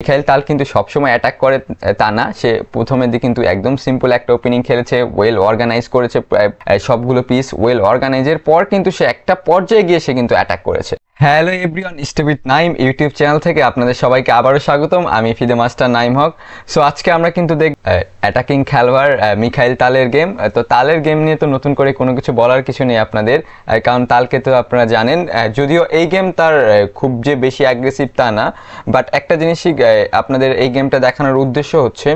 Mikhail Tal কিন্তু সবসময় attack করে তা না, সে প্রথমের দিকে কিন্তু একদম সিম্পল একটা ওপেনিং খেলেছে, ওয়েল অর্গানাইজ করেছে সবগুলো পিস, ওয়েল অর্গানাইজেের পর কিন্তু সে একটা পর্যায়ে গিয়ে সে কিন্তু অ্যাটাক করেছে। Hello everyone, stay with Naim YouTube channel থেকে আপনাদের সবাইকে আবারও স্বাগতম। আমি ফিদে মাস্টার নাইম হক। সো আজকে আমরা কিন্তু অ্যাটাকিং খেলোয়াড় মিখাইল তালের গেম। তো তালের গেম নিয়ে তো নতুন করে কোনো কিছু বলার কিছু নেই আপনাদের, কারণ তালকে তো আপনারা জানেন। যদিও এই গেম তার খুব যে বেশি অ্যাগ্রেসিভ তা না, বাট একটা জিনিসই আপনাদের এই গেমটা দেখানোর উদ্দেশ্য হচ্ছে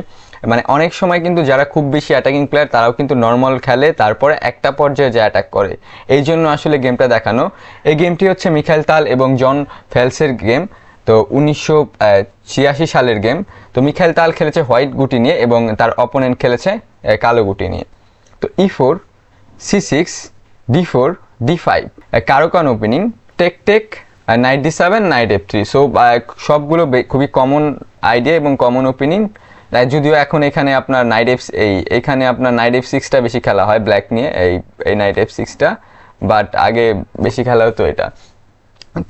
মানে অনেক সময় কিন্তু যারা খুব বেশি অ্যাটাকিং প্লেয়ার তারাও কিন্তু নর্মাল খেলে, তারপরে একটা পর্যায়ে যে অ্যাটাক করে, এই জন্য আসলে গেমটা দেখানো। এই গেমটি হচ্ছে মিখাইল তাল এবং জন ফেলসের গেম। তো 1986 সালের গেম। তো মিখাইল তাল খেলেছে হোয়াইট গুটি নিয়ে এবং তার অপোনেন্ট খেলেছে কালো গুটি নিয়ে। তো E4 C6 D4 D5 Caro-Kann opening, take take, knight D7 knight F3। So সবগুলো খুবই কমন আইডিয়া এবং কমন ওপেনিং। যদিও এখন এখানে আপনার এইখানে আপনার নাইট F6টা বেশি খেলা হয় ব্ল্যাক নিয়ে, এই নাইট F6টা, বাট আগে বেশি খেলা হতো এটা।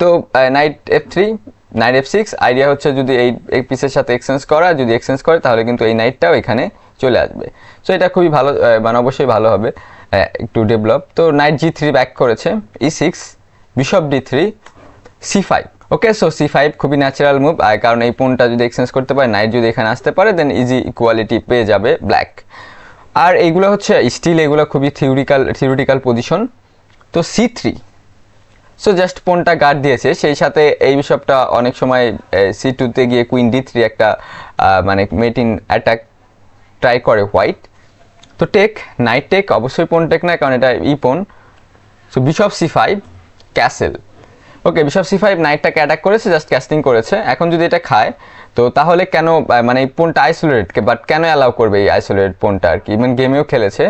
তো night F3 night F6 idea হচ্ছে যদি এই পিসের সাথে এক্সচেঞ্জ করা, যদি এক্সচেঞ্জ করে তাহলে কিন্তু এই নাইটটাও এখানে চলে আসবে। সো এটা খুবই ভালো, মানে অবশ্যই ভালো হবে একটু ডেভেলপ। তো নাইট G3 ব্যাক করেছে, E6 বিশপ D3 C5। ওকে, সো C5 খুবই ন্যাচারাল মুভ, কারণ এই পোনটা যদি এক্সচেঞ্জ করতে পারে, নাইট যদি এখানে আসতে পারে, দেন ইজি ইকুয়ালিটি পেয়ে যাবে ব্ল্যাক। আর এইগুলো হচ্ছে স্টিল, এগুলো খুবই থিওরিটিক্যাল পজিশন। তো C3, সো জাস্ট পোনটা গার্ড দিয়েছে, সেই সাথে এই বিশপটা অনেক সময় C2তে গিয়ে কুইন D3 একটা মানে মেটিং অ্যাটাক ট্রাই করে হোয়াইট। তো টেক, নাইট টেক, অবশ্যই পোন টেক না, কারণ এটা E pawn. So bishop C5 castle. Okay, bishop C5 নাইটটাকে অ্যাটাক করেছে, জাস্ট ক্যাস্টিং করেছে। এখন যদি এটা খায় তো তাহলে কেন, মানে এই পোনটা আইসোলেটেড, বাট কেন অ্যালাউ করবে এই আইসোলেটেড পোনটা আর কি, ইভেন গেমেও খেলেছে।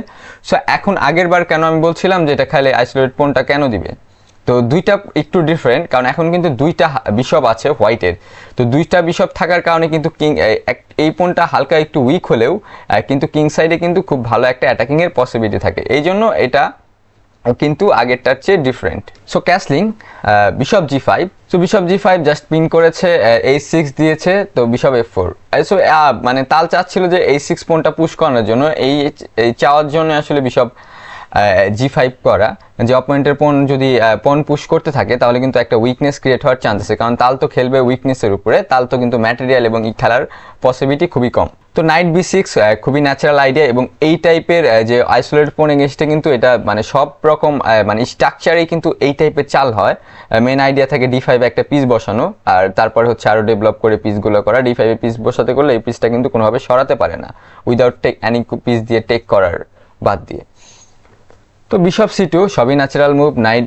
সো এখন আগের বার কেন আমি বলছিলাম যে এটা খেলে আইসোলেটেড পোনটা কেন দিবে, তো দুইটা একটু ডিফারেন্ট, কারণ এখন কিন্তু দুইটা বিশপ আছে হোয়াইটের। তো দুইটা বিশপ থাকার কারণে কিন্তু কিং, এই পোনটা হালকা একটু উইক হলেও কিন্তু কিং সাইডে কিন্তু খুব ভালো একটা অ্যাটাকিংয়ের পসিবিলিটি থাকে, এই জন্য এটা কিন্তু আগেরটার চেয়ে different. So castling bishop G5। So bishop G5 just pin করেছে, H6 দিয়েছে, তো বিশপ F4। সো মানে তাল চাচ্ছিল যে H6 পোনটা পুশ করানোর জন্য, এই চাওয়ার জন্য আসলে বিশপ G5 করা, যে অপোনেন্টের পোন যদি পোন পুশ করতে থাকে তাহলে কিন্তু একটা উইকনেস ক্রিয়েট হওয়ার চান্স আছে, কারণ তাল তো খেলবে উইকনেসের উপরে, তাল তো কিন্তু ম্যাটেরিয়াল এবং খেলার পসিবিলিটি খুবই কম। তো নাইট B6 খুবই ন্যাচারাল আইডিয়া, এবং এই টাইপের যে আইসোলেটেড পোন এগেইনস্টে কিন্তু এটা মানে সব রকম মানে স্ট্রাকচারেই কিন্তু এই টাইপের চাল হয়। মেন আইডিয়া থাকে D5 একটা পিস বসানো, আর তারপর হচ্ছে আরও ডেভেলপ করে পিসগুলো করা। D5 পিস বসাতে করলে এই পিসটা কিন্তু কোনোভাবে সরাতে পারে না উইদাউট এনি পিস দিয়ে টেক করার বাদ দিয়ে। তো বিশপ C2 সবই ন্যাচারাল মুভ, নাইট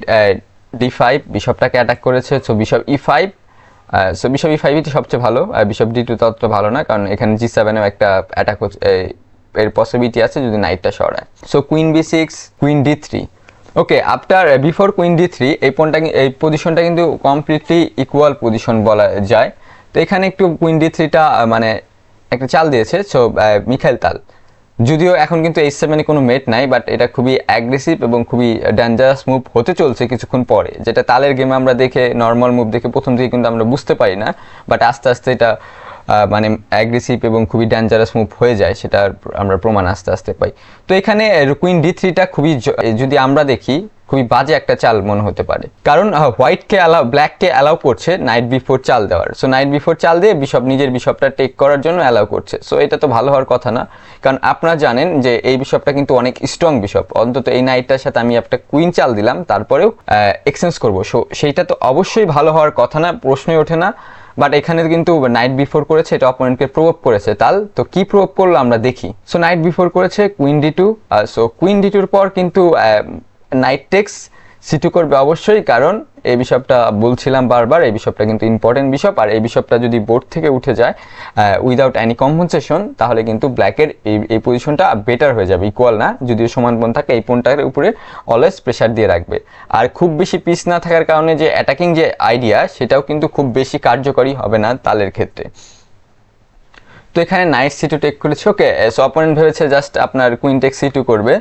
D5 বিশপটাকে অ্যাটাক করেছে। So bishop E5, so bishop E5 তো সবচেয়ে ভালো, বিশপ D2 ততটা ভালো না, কারণ এখানে G7এও একটা অ্যাটাক এর পসিবিলিটি আছে যদি নাইটটা সরায়। So queen B6 queen D3। ওকে, আফটার বিফোর কুইন D3 এই পজিশনটা কিন্তু কমপ্লিটলি ইকুয়াল পজিশন বলা যায়। তো এখানে একটু কুইন D3টা মানে একটা চাল দিয়েছে। সো মিখাইল তাল, যদিও এখন কিন্তু H7 কোনো মেট নাই, বাট এটা খুবই অ্যাগ্রেসিভ এবং খুবই ডেঞ্জারাস মুভ হতে চলছে কিছুক্ষণ পরে, যেটা তালের গেমে আমরা দেখে নর্মাল মুভ দেখে প্রথম থেকে কিন্তু আমরা বুঝতে পারি না, বাট আস্তে আস্তে এটা মানে অ্যাগ্রেসিভ এবং খুবই ডেঞ্জারাস মুভ হয়ে যায়, সেটা আমরা প্রমাণ আস্তে আস্তে পাই। তো এখানে কুইন D3টা খুবই, যদি আমরা দেখি, খুবই বাজে একটা চাল মনে হতে পারে, কারণ ব্ল্যাককে অ্যালাউ করছে নাইট B4 চাল দেওয়ার। সো নাইট B4 চাল দিয়ে নিজের বিশপটা টেক করার জন্য অ্যালাউ করছে। সো এটা তো ভালো হওয়ার কথা না, কারণ আপনারা জানেন যে এই বিশপটা কিন্তু অনেক স্ট্রং বিশপ, অন্তত এই নাইটটার সাথে আমি একটা কুইন চাল দিলাম তারপরেও এক্সচেঞ্জ করবো। সো সেইটা তো অবশ্যই ভালো হওয়ার কথা না, প্রশ্নই ওঠে না। বাট এখানে কিন্তু নাইট B4 করেছে, এটা অপোনেন্টকে প্রভোক করেছে তাল। তো কি প্রভোক করলো আমরা দেখি। সো নাইট B4 করেছে, কুইন D2। সো কুইন D2-র পর কিন্তু নাইট টেক্স C2 করবে অবশ্যই, কারণ এই বিশপটা বলছিলাম বারবার, এই বিশপটা কিন্তু ইম্পর্টেন্ট বিশপ, আর এই বিশপটা যদি বোর্ড থেকে উঠে যায় উইদাউট এনি কম্পেনসেশন, তাহলে কিন্তু ব্ল্যাকের এই পজিশনটা বেটার হয়ে যাবে, ইকুয়াল না, যদিও সমান পোন থাকে এই পোনটার উপরে অলওয়েজ প্রেশার দিয়ে রাখবে। আর খুব বেশি পিস না থাকার কারণে যে অ্যাটাকিং যে আইডিয়া, সেটাও কিন্তু খুব বেশি কার্যকরী হবে না তালের ক্ষেত্রে। তো এখানে নাইট C2 টেক করেছে। ওকে, সো অপোনেন্ট ভেবেছে জাস্ট আপনার কুইন টেক C2 করবে,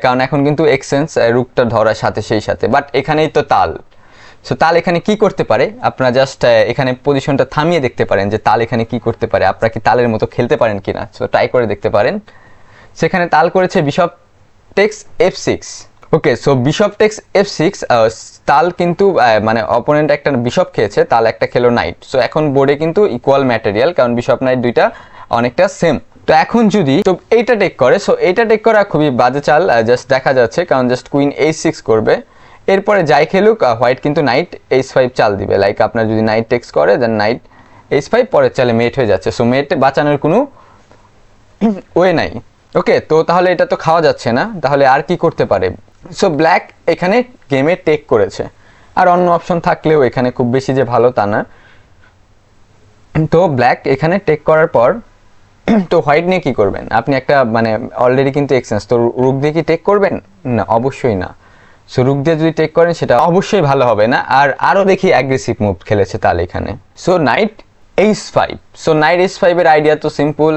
কারণ এখন কিন্তু এক্সচেঞ্জ রুকটা ধরার সাথে সেই সাথে, বাট এখানেই তো তাল। সো তাল এখানে কি করতে পারে, আপনারা জাস্ট এখানে পজিশনটা থামিয়ে দেখতে পারেন যে তাল এখানে কি করতে পারে, আপনারা কি তালের মতো খেলতে পারেন কিনা। সো ট্রাই করে দেখতে পারেন। সেখানে তাল করেছে বিশপ টেক্স f6। ওকে, সো বিশপ টেক্স f6, তাল কিন্তু মানে অপোনেন্ট একটা বিশপ খেয়েছে, তাল একটা খেলো নাইট। সো এখন বোর্ডে কিন্তু ইকুয়াল ম্যাটেরিয়াল, কারণ বিশপ নাইট দুইটা অনেকটা সেম। তো এখন যদি তো এইটা টেক করে, সো এইটা টেক করা খুবই বাজে চাল, জাস্ট দেখা যাচ্ছে, কারণ জাস্ট কুইন h6 করবে, এরপরে যাই খেলুক হোয়াইট কিন্তু নাইট h5 চাল দিবে। লাইক আপনার যদি নাইট টেক্স করে দেন নাইট h5, পরের চালে মেট হয়ে যাচ্ছে। সো মেট বাঁচানোর কোনো ওয়ে নাই। ওকে, তো তাহলে এটা তো খাওয়া যাচ্ছে না, তাহলে আর কি করতে পারে। সো ব্ল্যাক এখানে গেমে টেক করেছে, আর অন্য অপশন থাকলেও এখানে খুব বেশি যে ভালো তা না। তো ব্ল্যাক এখানে টেক করার পর তো হোয়াইট নিয়ে কি করবেন আপনি, একটা মানে অলরেডি কিন্তু এক্সচেঞ্জ, তো রুক দিয়ে কি টেক করবেন না, অবশ্যই না। সো রুক দিয়ে যদি টেক করেন সেটা অবশ্যই ভালো হবে না, আর আরও দেখি অ্যাগ্রেসিভ মুভ খেলেছে তাহলে এখানে। So night h5। So night h5 এর আইডিয়া তো সিম্পল,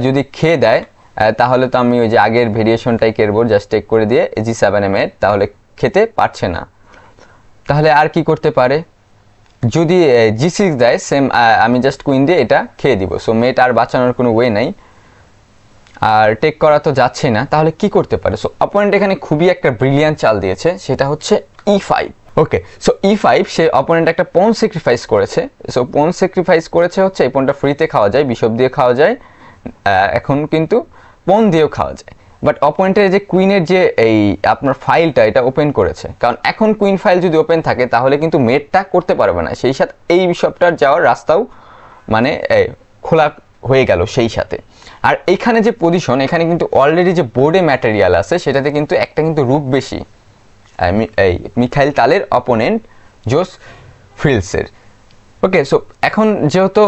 যদি খেয়ে দেয় তাহলে তো আমি ওই যে আগের ভেরিয়েশনটাই করবো, জাস্ট টেক করে দিয়ে g7 এ মেট, তাহলে খেতে পারছে না। তাহলে আর কি করতে পারে, যদি g6 দেয় সেম, আমি জাস্ট কুইন দিয়ে এটা খেয়ে দিব। সো মেট আর বাঁচানোর কোনো ওয়ে নাই, আর টেক করা তো যাচ্ছে না, তাহলে কি করতে পারে। সো অপোনেন্ট এখানে খুবই একটা ব্রিলিয়ান্ট চাল দিয়েছে, সেটা হচ্ছে e5। ওকে, সো e5, সে অপোনেন্ট একটা পন স্যাক্রিফাইস করেছে। সো পন স্যাক্রিফাইস করেছে হচ্ছে এই পনটা ফ্রিতে খাওয়া যায়, বিশপ দিয়ে খাওয়া যায়, এখন কিন্তু পন দিয়েও খাওয়া যায়। বাট অপোনেন্টের যে কুইনের যে এই আপনার ফাইলটা এটা ওপেন করেছে, কারণ এখন কুইন ফাইল যদি ওপেন থাকে তাহলে কিন্তু মেটটা করতে পারবে না, সেই সাথে এই বিশপটার যাওয়ার রাস্তাও মানে খোলা হয়ে গেল সেই সাথে। আর এইখানে যে পজিশন, এখানে কিন্তু অলরেডি যে বোর্ডে ম্যাটেরিয়াল আছে সেটাতে কিন্তু একটা কিন্তু রুক বেশি, এই মিখাইল তালের অপোনেন্ট জোস ফিল্ডসের। ওকে, সো এখন যেহেতু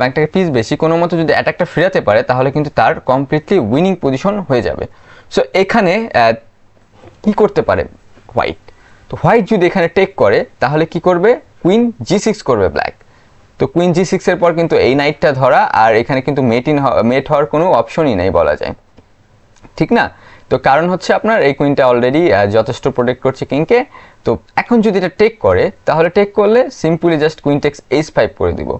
একটা পিস বেশি, কোনো মতো যদি অ্যাটাকটা ফেরাতে পারে তাহলে কিন্তু তার কমপ্লিটলি উইনিং পজিশন হয়ে যাবে। সো এখানে কি করতে পারে হোয়াইট, তো হোয়াইট যদি এখানে টেক করে তাহলে কি করবে, কুইন g6 করবে ব্ল্যাক। তো কুইন g6 এর পর কিন্তু এই নাইটটা ধরা, আর এখানে কিন্তু মেট হওয়ার কোনো অপশনই নেই বলা যায়, ঠিক না। তো কারণ হচ্ছে আপনার এই কুইনটা অলরেডি যথেষ্ট প্রোটেক্ট করছে কিংকে। তো এখন যদি এটা টেক করে তাহলে টেক করলে simply just queen text h5 করে দিব।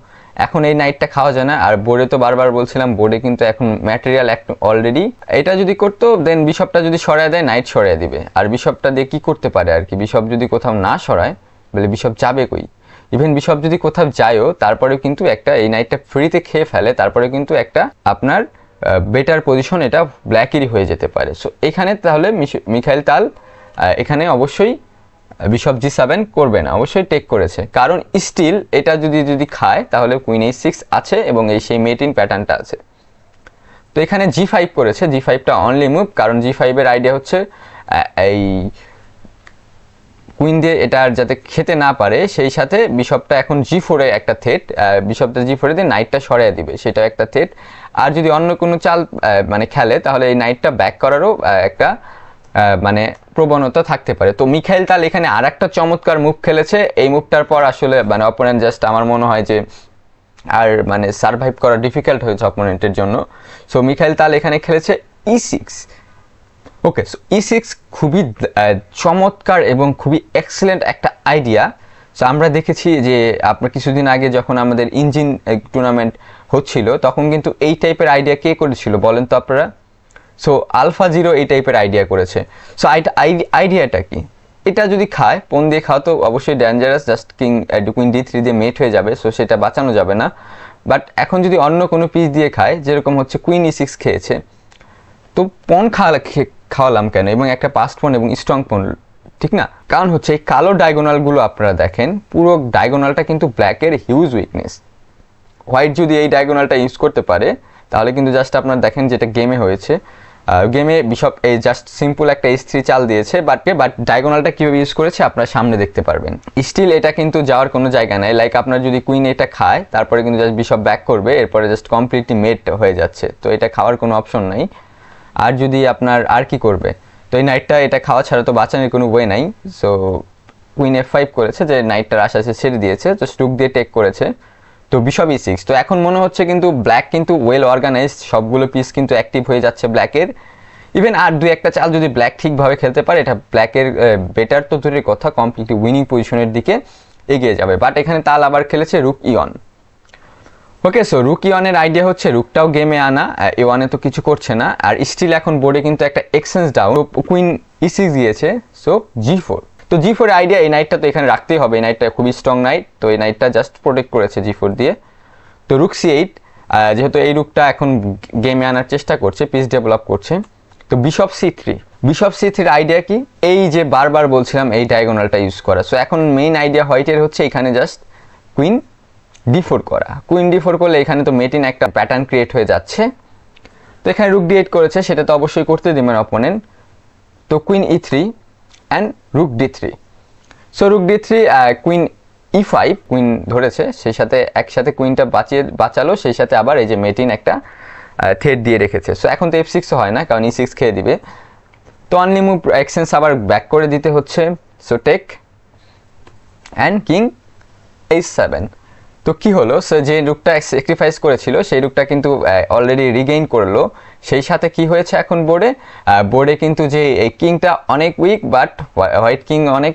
এখন এই নাইটটা খাওয়া যায় না, আর বোর্ডে তো বারবার বলছিলাম বোর্ডে কিন্তু এখন ম্যাটেরিয়াল অলরেডি, এটা যদি করতো দেন বিশপটা যদি সরায় দেয় নাইট সরায় দিবে। আর বিশপটা দিয়ে কি করতে পারে আর কি, বিশপ যদি কোথাও না সরায় বলে বিশপ যাবে কই, ইভেন বিশপ যদি কোথাও যায়ও তারপরেও কিন্তু একটা এই নাইটটা ফ্রিতে খেয়ে ফেলে, তারপরে কিন্তু একটা আপনার বেটার পজিশন এটা ব্ল্যাকেরই হয়ে যেতে পারে। সো এখানে তাহলে মিখাইল তাল এখানে অবশ্যই বিশপ g7 করবে না, অবশ্যই টেক করেছে, কারণ স্টিল এটা যদি খায় তাহলে কুইন h6 আছে এবং এই সেই মেটিন প্যাটার্নটা আছে। তো এখানে g5 করেছে, g5টা অনলি মুভ, কারণ g5 এর আইডিয়া হচ্ছে এই কুইন দিয়ে এটা যাতে খেতে না পারে, সেই সাথে বিশপটা এখন g4 এ একটা থ্রেট, বিশপটা g4 এ দিয়ে নাইটটা সরিয়ে দিবে, সেটা একটা থ্রেট। আর যদি অন্য কোনো চাল মানে খেলে তাহলে এই নাইটটা ব্যাক করারও একটা মানে প্রবণতা থাকতে পারে। তো মিখাইল তাল এখানে আর একটা চমৎকার মুভ খেলেছে, এই মুভটার পর আসলে মানে অপোনেন্ট জাস্ট আমার মনে হয় যে আর মানে সার্ভাইভ করা ডিফিকাল্ট হয়েছে অপোনেন্টের জন্য। সো মিখাইল তাল এখানে খেলেছে e6। ওকে, সো e6 খুবই চমৎকার এবং খুবই এক্সেলেন্ট একটা আইডিয়া। সো আমরা দেখেছি যে আপনার কিছুদিন আগে যখন আমাদের ইঞ্জিন টুর্নামেন্ট হচ্ছিল তখন কিন্তু এই টাইপের আইডিয়া কে করেছিল বলেন তো আপনারা। সো আলফা জিরো এই টাইপের আইডিয়া করেছে। সো আইডিয়াটা কি, এটা যদি খায় পন দিয়ে খাওয়া তো অবশ্যই ডেঞ্জারাস, জাস্ট কুইন d3 দিয়ে মেট হয়ে যাবে, সো সেটা বাঁচানো যাবে না। বাট এখন যদি অন্য কোনো পিস দিয়ে খায়, যেরকম হচ্ছে কুইন e6 খেয়েছে, তো পন খাওয়ালাম কেন, এবং একটা পাস্ট পন এবং স্ট্রং পন, ঠিক না। কারণ হচ্ছে এই কালো ডায়াগোনালগুলো আপনারা দেখেন, পুরো ডায়াগোনালটা কিন্তু ব্ল্যাকের হিউজ উইকনেস। হোয়াইট যদি এই ডায়াগোনালটা ইউজ করতে পারে তাহলে কিন্তু জাস্ট আপনারা দেখেন যেটা গেমে হয়েছে, গেমে বিশপ এই জাস্ট সিম্পল একটা h3 চাল দিয়েছে, বাট ডায়াগোনালটা কীভাবে ইউজ করেছে আপনারা সামনে দেখতে পারবেন। স্টিল এটা কিন্তু যাওয়ার কোনো জায়গা নাই, লাইক আপনার যদি কুইন এটা খায় তারপরে কিন্তু জাস্ট বিশপ ব্যাক করবে, এরপরে জাস্ট কমপ্লিটলি মেট হয়ে যাচ্ছে, তো এটা খাওয়ার কোনো অপশন নাই। আর যদি আপনার আর কি করবে, তো এই নাইটটা এটা খাওয়া ছাড়া তো বাঁচানোর কোনো ওয়ে নাই। সো কুইন f5 করেছে, যে নাইটটার আশা ছেড়ে দিয়েছে, তো স্টুক দিয়ে টেক করেছে, তো বিশপ e6। তো এখন মনে হচ্ছে কিন্তু ব্ল্যাক কিন্তু ওয়েল অর্গানাইজড, সবগুলো পিস কিন্তু অ্যাক্টিভ হয়ে যাচ্ছে ব্ল্যাকের। ইভেন আর দুই একটা চাল যদি ব্ল্যাক ঠিকভাবে খেলতে পারে, এটা ব্ল্যাকের বেটার তো দূরের কথা, কমপ্লিটলি উইনিং পজিশনের দিকে এগিয়ে যাবে। বাট এখানে তাল আবার খেলেছে রুক E1। ওকে, সো রুক E1-এর আইডিয়া হচ্ছে রুকটাও গেমে আনা, E1-এ তো কিছু করছে না, আর স্টিল এখন বোর্ডে কিন্তু একটা এক্সচেঞ্জ ডাউন, কুইন E6 দিয়েছে, সো G4। তো G4 এর আইডিয়া এই নাইটটা তো এখানে রাখতেই হবে, এই নাইটটা খুবই স্ট্রং নাইট, তো এই নাইটটা জাস্ট প্রোটেক্ট করেছে G4 দিয়ে। তো রুক C8, যেহেতু এই রুকটা এখন গেমে আনার চেষ্টা করছে, পিস ডেভেলপ করছে, তো বিশপ C3। বিশপ C3-র আইডিয়া কি? এই যে বারবার বলছিলাম এই ডায়াগোনালটা ইউজ করা, সো এখন মেইন আইডিয়া হোয়াইটের হচ্ছে এখানে জাস্ট কুইন D4 করা। কুইন D4 করলে এখানে তো মেটিন একটা প্যাটার্ন ক্রিয়েট হয়ে যাচ্ছে। তো এখানে রুক D8 করেছে, সেটা তো অবশ্যই করতে দিবেন অপোনেন্ট। তো queen E3 and রুক D3। So রুক D3, queen E5, queen ধরেছে, সেই সাথে একসাথে কুইনটা বাঁচালো, সেই সাথে আবার এই যে মেটিন একটা থ্রেড দিয়ে রেখেছে। সো এখন তো F6 হয় না, কারণ E6 খেয়ে দিবে। তো অনলি মুভ এক্সচেঞ্জ আবার ব্যাক করে দিতে হচ্ছে, so take and king H7। তো কি হলো, সো যে রুকটা স্যাক্রিফাইস করেছিল সেই রুকটা কিন্তু অলরেডি রিগেইন করলো। সেই সাথে কি হয়েছে এখন বোর্ডে কিন্তু যে এই কিংটা অনেক উইক, বাট হোয়াইট কিং অনেক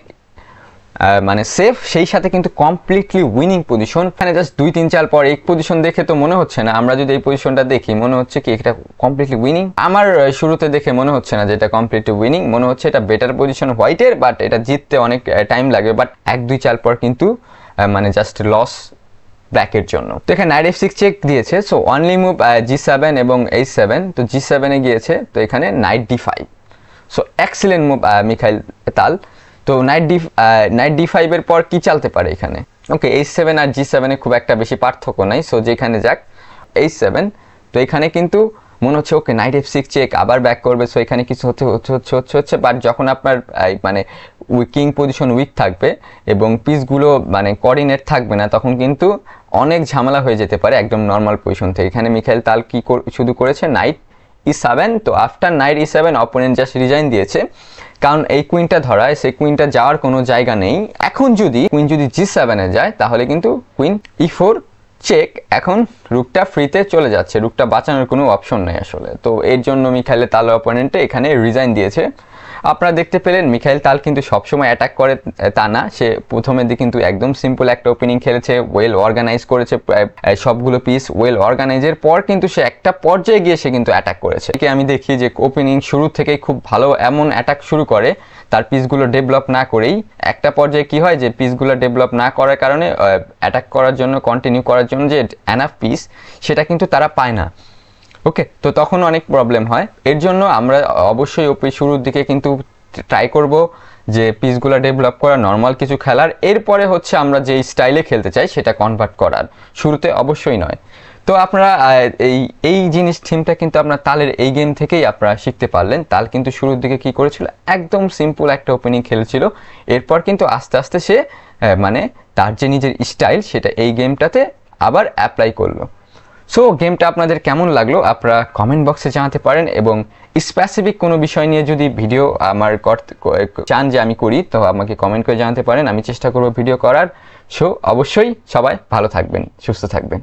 মানে সেফ, সেই সাথে কিন্তু কমপ্লিটলি উইনিং পজিশন। এখানে জাস্ট 2-3 চাল পর এই পজিশন দেখে তো মনে হচ্ছে না, আমরা যদি এই পজিশনটা দেখি মনে হচ্ছে কি এটা কমপ্লিটলি উইনিং। আমার শুরুতে দেখে মনে হচ্ছে না যে এটা কমপ্লিটলি উইনিং, মনে হচ্ছে এটা বেটার পজিশন হোয়াইটের, বাট এটা জিততে অনেক টাইম লাগবে। বাট 1-2 চাল পর কিন্তু মানে জাস্ট লস ব্ল্যাকের জন্য। তো এখানে নাইট F6 চেক দিয়েছে, সো অনলি মুভ G7 এবং H7। তো G7-এ গিয়েছে, তো এখানে night D5, so excellent move Mikhail Tal. তো নাইট D5-এর পর কি চালতে পারে এখানে? ওকে, H7 আর G7-এ খুব একটা বেশি পার্থক্য নাই, সো যেখানে যাক H7। তো এখানে কিন্তু মনে হচ্ছে ওকে নাইট F6 চেক, আবার ব্যাক করবে, সো এখানে কিছু হচ্ছে। বাট যখন আপনার মানে কিং পজিশন উইক থাকবে এবং পিসগুলো মানে কোঅর্ডিনেট থাকবে না, তখন কিন্তু অনেক ঝামেলা হয়ে যেতে পারে একদম নর্মাল পজিশন থেকে। এখানে মিখাইল তাল কি শুধু করেছে নাইট E7। তো after night E7 opponent just resign দিয়েছে, কারণ এই কুইনটা ধরায়, সেই কুইনটা যাওয়ার কোনো জায়গা নেই। এখন যদি কুইন G7-এ যায়, তাহলে কিন্তু কুইন E4 চেক, এখন রুকটা ফ্রিতে চলে যাচ্ছে, রুকটা বাঁচানোর কোনো অপশন নেই আসলে। তো এর জন্য মিখাইল তাল অপোনেন্টে এখানে রিজাইন দিয়েছে। আপনারা দেখতে পেলেন মিখাইল তাল কিন্তু সবসময় অ্যাটাক করে তা না, সে প্রথমের দিকে কিন্তু একদম সিম্পল একটা ওপেনিং খেলেছে, ওয়েল অর্গানাইজ করেছে সবগুলো পিস, ওয়েল অর্গানাইজের পর কিন্তু সে একটা পর্যায়ে গিয়ে সে কিন্তু অ্যাটাক করেছে। আমি দেখি যে ওপেনিং শুরু থেকেই খুব ভালো এমন অ্যাটাক শুরু করে, তার পিসগুলো ডেভেলপ না করেই একটা পর্যায়ে কি হয় যে পিসগুলো ডেভেলপ না করার কারণে অ্যাটাক করার জন্য, কন্টিনিউ করার জন্য যে এনাফ পিস সেটা কিন্তু তারা পায় না। ওকে, তো তখন অনেক প্রবলেম হয়। এর জন্য আমরা অবশ্যই শুরুর দিকে কিন্তু ট্রাই করব যে পিসগুলো ডেভেলপ করা, নর্মাল কিছু খেলার, এরপরে হচ্ছে আমরা যে স্টাইলে খেলতে চাই সেটা কনভার্ট করার, শুরুতে অবশ্যই নয়। তো আপনারা এই জিনিস থিমটা কিন্তু আপনার তালের এই গেম থেকেই আপনারা শিখতে পারলেন। তাল কিন্তু শুরুর দিকে কি করেছিল, একদম সিম্পল একটা ওপেনিং খেলেছিল, এরপর কিন্তু আস্তে আস্তে সে মানে তার যে নিজের স্টাইল সেটা এই গেমটাতে আবার অ্যাপ্লাই করলো। সো গেমটা আপনাদের কেমন লাগলো আপনারা কমেন্ট বক্সে জানাতে পারেন, এবং স্পেসিফিক কোনো বিষয় নিয়ে যদি ভিডিও আমার চান যে আমি করি, তো আমাকে কমেন্ট করে জানাতে পারেন, আমি চেষ্টা করব ভিডিও করার। সো অবশ্যই সবাই ভালো থাকবেন, সুস্থ থাকবেন।